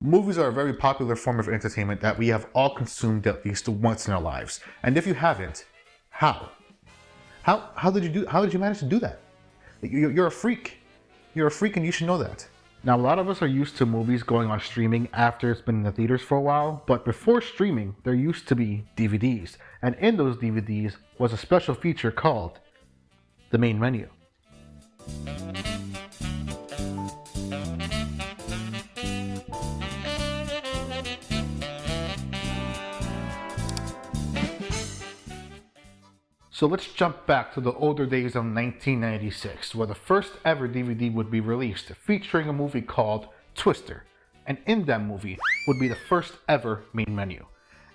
Movies are a very popular form of entertainment that we have all consumed at least once in our lives. And if you haven't, how? How did you manage to do that? You're a freak. You're a freak and you should know that. Now, a lot of us are used to movies going on streaming after it's been in the theaters for a while, but before streaming, there used to be DVDs. And in those DVDs was a special feature called the main menu. So let's jump back to the older days of 1996, where the first ever DVD would be released featuring a movie called Twister. And in that movie would be the first ever main menu.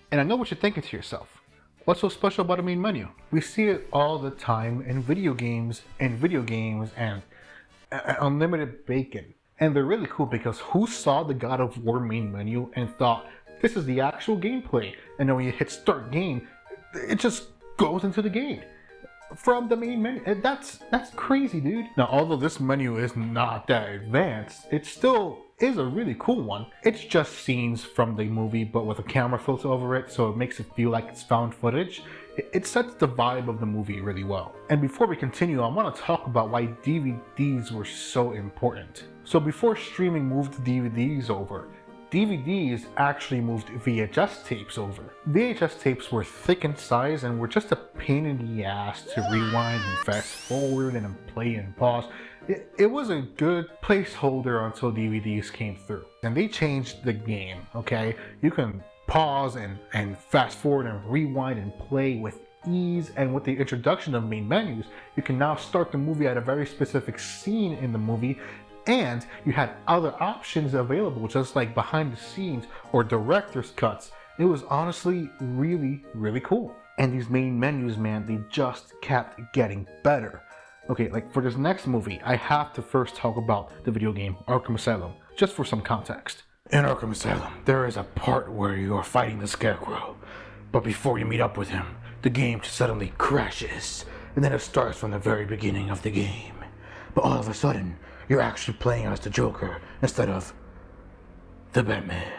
And I know what you're thinking to yourself. What's so special about a main menu? We see it all the time in video games and unlimited bacon. And they're really cool because who saw the God of War main menu and thought, this is the actual gameplay? And then when you hit start game, it just goes into the game from the main menu. And that's crazy, dude. Now, although this menu is not that advanced, it still is a really cool one. It's just scenes from the movie, but with a camera filter over it, so it makes it feel like it's found footage. It sets the vibe of the movie really well. And before we continue, I want to talk about why DVDs were so important. So before streaming moved DVDs over, DVDs actually moved VHS tapes over. VHS tapes were thick in size and were just a pain in the ass to rewind and fast forward and play and pause. It was a good placeholder until DVDs came through. And they changed the game, okay? You can pause and fast forward and rewind and play with ease, and with the introduction of main menus, you can now start the movie at a very specific scene in the movie, and you had other options available, just like behind the scenes or director's cuts. It was honestly really, really cool. And these main menus, man, they just kept getting better. Okay, like for this next movie, I have to first talk about the video game Arkham Asylum, just for some context. In Arkham Asylum, there is a part where you are fighting the Scarecrow, but before you meet up with him, the game suddenly crashes, and then it starts from the very beginning of the game. But all of a sudden, you're actually playing as the Joker instead of the Batman.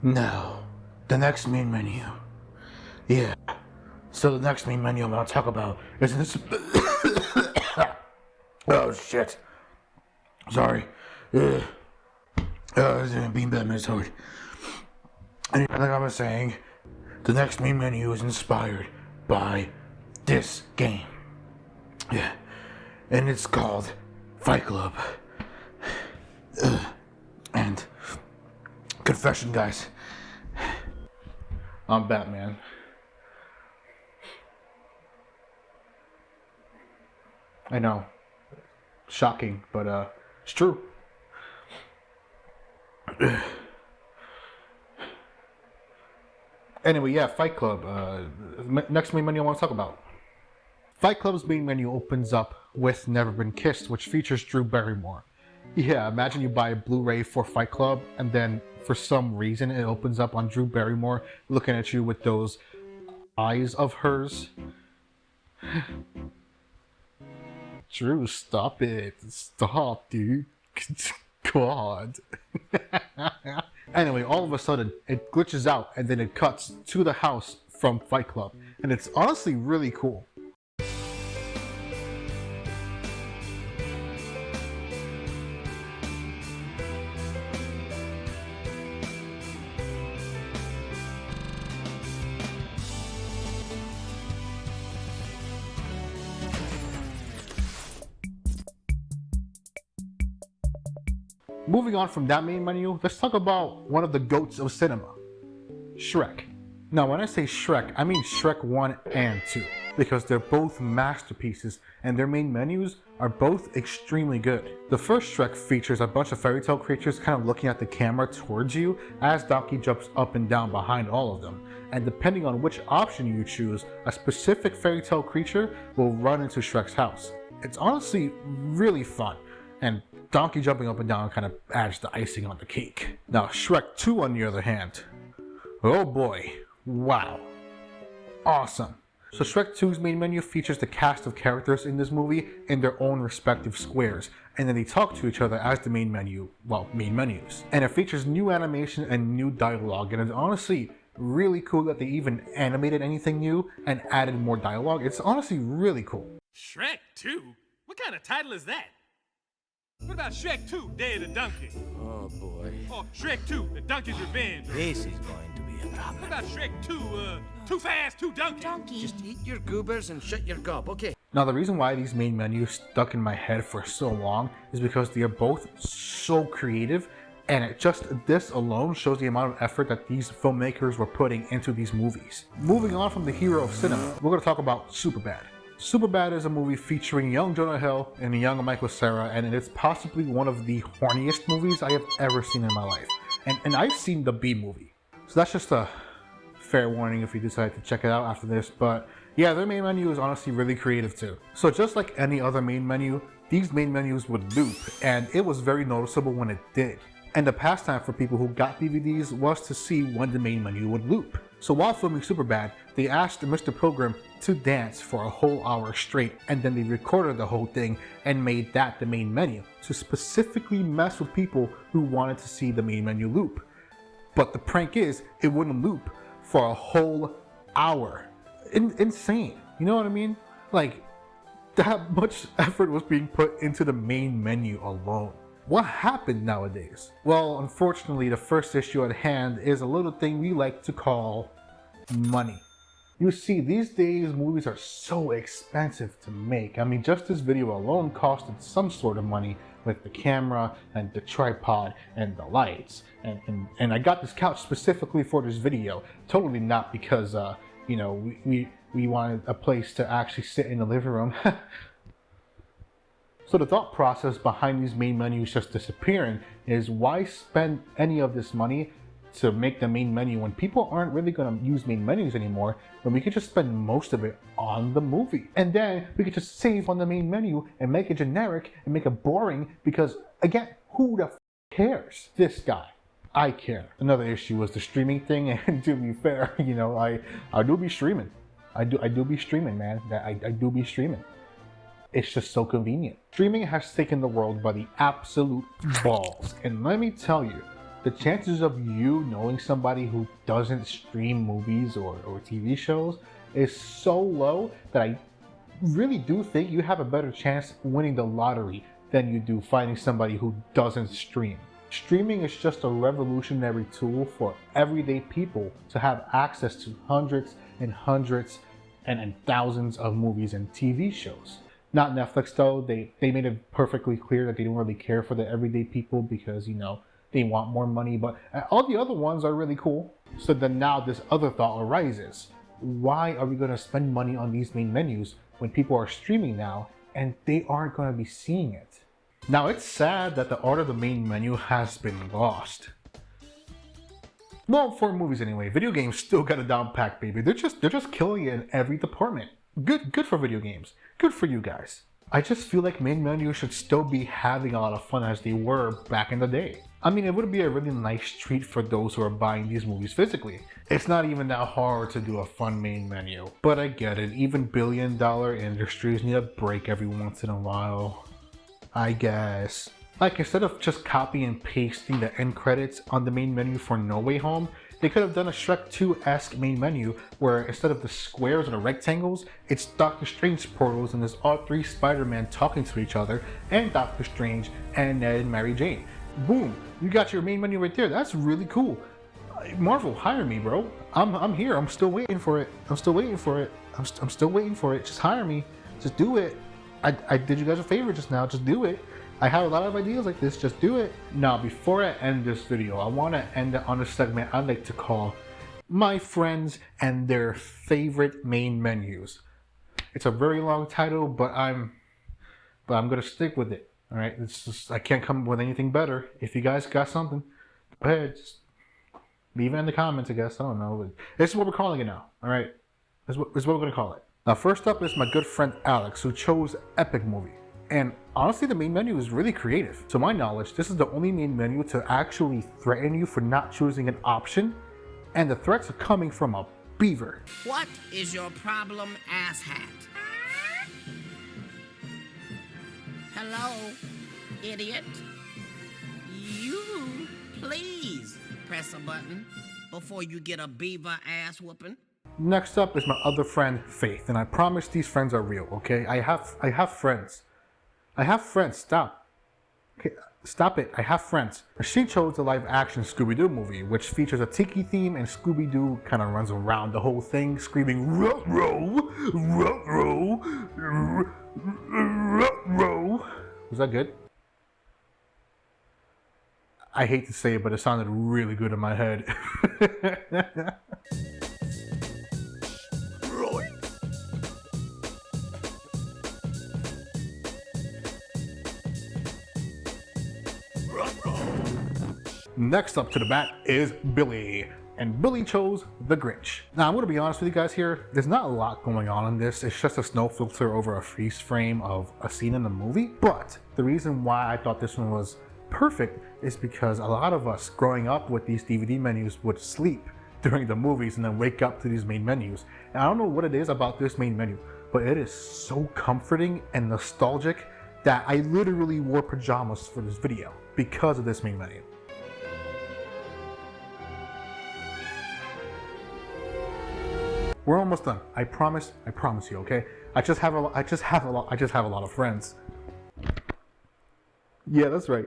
Now, the next main menu. Yeah, so the next main menu I'm gonna talk about is this. Oh shit. Sorry. Being Batman is hard. Anyway, like I was saying, the next main menu is inspired by this game. Yeah, and it's called Fight Club. And confession, guys. I'm Batman. I know. Shocking, but it's true. Anyway, yeah, Fight Club. Next main menu I want to talk about. Fight Club's main menu opens up with Never Been Kissed, which features Drew Barrymore. Yeah, imagine you buy a Blu-ray for Fight Club, and then for some reason it opens up on Drew Barrymore looking at you with those eyes of hers. Drew, stop it. Stop, dude. God. Anyway, all of a sudden, it glitches out, and then it cuts to the house from Fight Club. And it's honestly really cool. Moving on from that main menu, let's talk about one of the GOATs of cinema, Shrek. Now when I say Shrek, I mean Shrek 1 and 2, because they're both masterpieces and their main menus are both extremely good. The first Shrek features a bunch of fairy tale creatures kind of looking at the camera towards you as Donkey jumps up and down behind all of them. And depending on which option you choose, a specific fairy tale creature will run into Shrek's house. It's honestly really fun, and Donkey jumping up and down kind of adds the icing on the cake. Now Shrek 2 on the other hand, oh boy, wow, awesome. So Shrek 2's main menu features the cast of characters in this movie in their own respective squares, and then they talk to each other as the main menu, well, main menus. And it features new animation and new dialogue, and it's honestly really cool that they even animated anything new and added more dialogue. It's honestly really cool. Shrek 2? What kind of title is that? What about Shrek 2, Day of the Donkey? Oh boy. Or Shrek 2, The Donkey's Revenge? This is going to be a problem. What about Shrek 2, Too Fast, Too Donkey? Just eat your goobers and shut your gob, okay? Now the reason why these main menus stuck in my head for so long is because they are both so creative, and this alone shows the amount of effort that these filmmakers were putting into these movies. Moving on from the hero of cinema, we're going to talk about Superbad. Superbad is a movie featuring young Jonah Hill and young Michael Cera, and it's possibly one of the horniest movies I have ever seen in my life. And I've seen the B movie, so that's just a fair warning if you decide to check it out after this. But yeah, their main menu is honestly really creative too. So just like any other main menu, these main menus would loop, and it was very noticeable when it did. And the pastime for people who got DVDs was to see when the main menu would loop. So while filming Superbad, they asked Mr. Pilgrim to dance for a whole hour straight, and then they recorded the whole thing and made that the main menu to specifically mess with people who wanted to see the main menu loop. But the prank is, it wouldn't loop for a whole hour. Insane, you know what I mean? Like, that much effort was being put into the main menu alone. What happened nowadays? Well, unfortunately, the first issue at hand is a little thing we like to call money. You see, these days movies are so expensive to make. I mean, just this video alone costed some sort of money with the camera and the tripod and the lights. And I got this couch specifically for this video. Totally not because, you know, we wanted a place to actually sit in the living room. So the thought process behind these main menus just disappearing is, why spend any of this money to make the main menu when people aren't really going to use main menus anymore, when we could just spend most of it on the movie. And then we could just save on the main menu and make it generic and make it boring, because again, who the cares? This guy. I care. Another issue was the streaming thing, and to be fair, you know, I do be streaming. I do be streaming, man. I do be streaming. It's just so convenient. Streaming has taken the world by the absolute balls. And let me tell you, the chances of you knowing somebody who doesn't stream movies or TV shows is so low that I really do think you have a better chance winning the lottery than you do finding somebody who doesn't stream. Streaming is just a revolutionary tool for everyday people to have access to hundreds and hundreds and thousands of movies and TV shows. Not Netflix though. They made it perfectly clear that they don't really care for the everyday people because, you know, they want more money, but all the other ones are really cool. So then now this other thought arises. Why are we going to spend money on these main menus when people are streaming now and they aren't going to be seeing it? Now it's sad that the art of the main menu has been lost. Well, for movies anyway. Video games still got a down pack, baby. They're just killing it in every department. Good for video games. Good for you guys. I just feel like main menus should still be having a lot of fun as they were back in the day. I mean, it would be a really nice treat for those who are buying these movies physically. It's not even that hard to do a fun main menu. But I get it, even billion-dollar industries need a break every once in a while. I guess. Like, instead of just copying and pasting the end credits on the main menu for No Way Home, they could have done a Shrek 2-esque main menu where instead of the squares or the rectangles, it's Doctor Strange portals and there's all three Spider-Man talking to each other, and Doctor Strange and Ned and Mary Jane. Boom, you got your main menu right there. That's really cool. Marvel, hire me, bro. I'm here. I'm still waiting for it. I'm still waiting for it. I'm still waiting for it. Just hire me. Just do it. I did you guys a favor just now. Just do it. I have a lot of ideas like this, just do it. Now, before I end this video, I want to end it on a segment I like to call My Friends and Their Favorite Main Menus. It's a very long title, but I'm gonna stick with it. All right, it's just, I can't come up with anything better. If you guys got something, go ahead, just leave it in the comments, I guess. I don't know. This is what we're calling it now. All right, this is what we're gonna call it. Now, first up is my good friend Alex, who chose Epic Movie. And honestly, the main menu is really creative. To my knowledge, this is the only main menu to actually threaten you for not choosing an option, and the threats are coming from a beaver. What is your problem, asshat? Hello, idiot? You, please press a button before you get a beaver ass whooping. Next up is my other friend Faith, and I promise these friends are real, okay? I have friends. I have friends, stop. Okay, stop it, I have friends. She chose the live-action Scooby-Doo movie, which features a tiki theme, and Scooby-Doo kind of runs around the whole thing, screaming, "Ruh-roh, ruh-roh, ruh-roh." Was that good? I hate to say it, but it sounded really good in my head. Next up to the bat is Billy, and Billy chose The Grinch. Now, I'm going to be honest with you guys here, there's not a lot going on in this, it's just a snow filter over a freeze frame of a scene in the movie, but the reason why I thought this one was perfect is because a lot of us growing up with these DVD menus would sleep during the movies and then wake up to these main menus. And I don't know what it is about this main menu, but it is so comforting and nostalgic that I literally wore pajamas for this video because of this main menu. We're almost done. I promise you, okay? I just have a lot of friends. Yeah, that's right.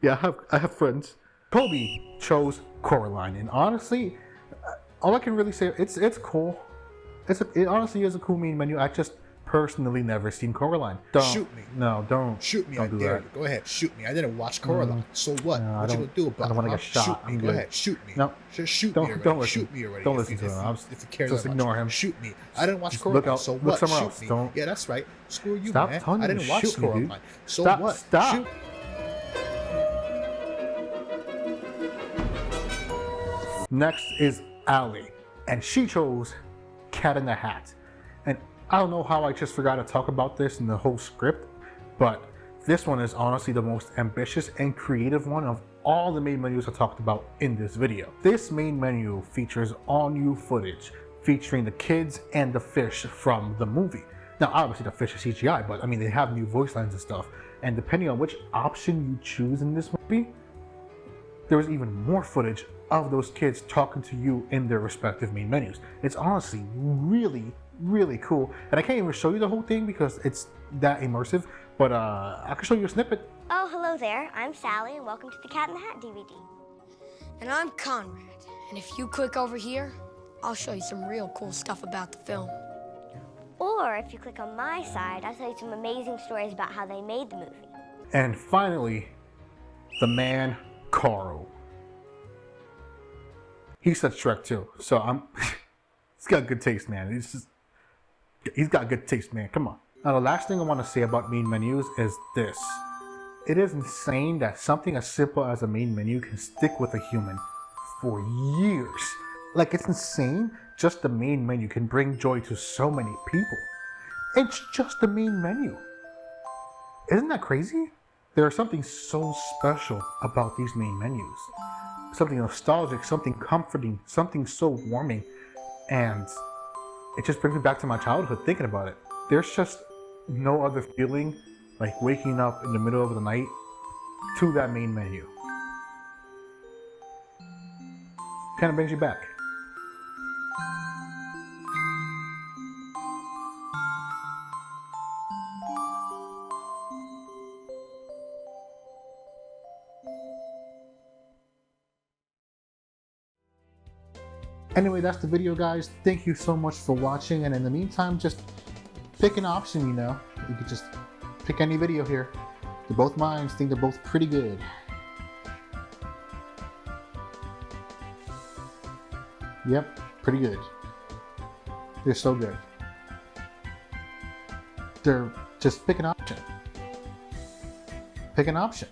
Yeah, I have friends. Toby chose Coraline, and honestly, all I can really say, it's cool. It honestly is a cool main menu. I just personally never seen Coraline. Don't shoot me. No, don't shoot me. Don't I do dare that. you. Go ahead, shoot me. I didn't watch Coraline. So what? No, what you gonna do about it? I don't want to huh? get shot. Shoot me. I'm Go good. ahead, shoot me. No, Just shoot don't me already. listen. Shoot me already. Don't if listen you, to him. If you care Just that ignore much. him. Shoot me. I didn't watch Just Coraline. look out- so look what? somewhere Shoot else. me. Don't- Yeah, that's right. Screw you, Stop man. telling I me didn't to watch shoot me, dude. Coraline. So Stop, what? stop. Shoot. Next is Allie, and she chose Cat in the Hat. And I don't know how I just forgot to talk about this in the whole script, but this one is honestly the most ambitious and creative one of all the main menus I talked about in this video. This main menu features all new footage featuring the kids and the fish from the movie. Now, obviously the fish is CGI, but I mean, they have new voice lines and stuff. And depending on which option you choose in this movie, there's even more footage of those kids talking to you in their respective main menus. It's honestly really, really cool. And I can't even show you the whole thing because it's that immersive, but I can show you a snippet. Oh, hello there. I'm Sally, and welcome to the Cat in the Hat DVD. And I'm Conrad. And if you click over here, I'll show you some real cool stuff about the film. Or if you click on my side, I'll tell you some amazing stories about how they made the movie. And finally, the man, Carl. He said Shrek too, so he's got good taste, man. He's got good taste, man. Come on. Now, the last thing I want to say about main menus is this. It is insane that something as simple as a main menu can stick with a human for years. Like, it's insane. Just the main menu can bring joy to so many people. It's just the main menu. Isn't that crazy? There is something so special about these main menus. Something nostalgic, something comforting, something so warming. And it just brings me back to my childhood thinking about it. There's just no other feeling like waking up in the middle of the night to that main menu. Kind of brings you back. Anyway, that's the video, guys. Thank you so much for watching, and in the meantime, just pick an option, you know. You could just pick any video here. They're both mine. I think they're both pretty good. Yep, pretty good. They're so good. They're just pick an option. Pick an option.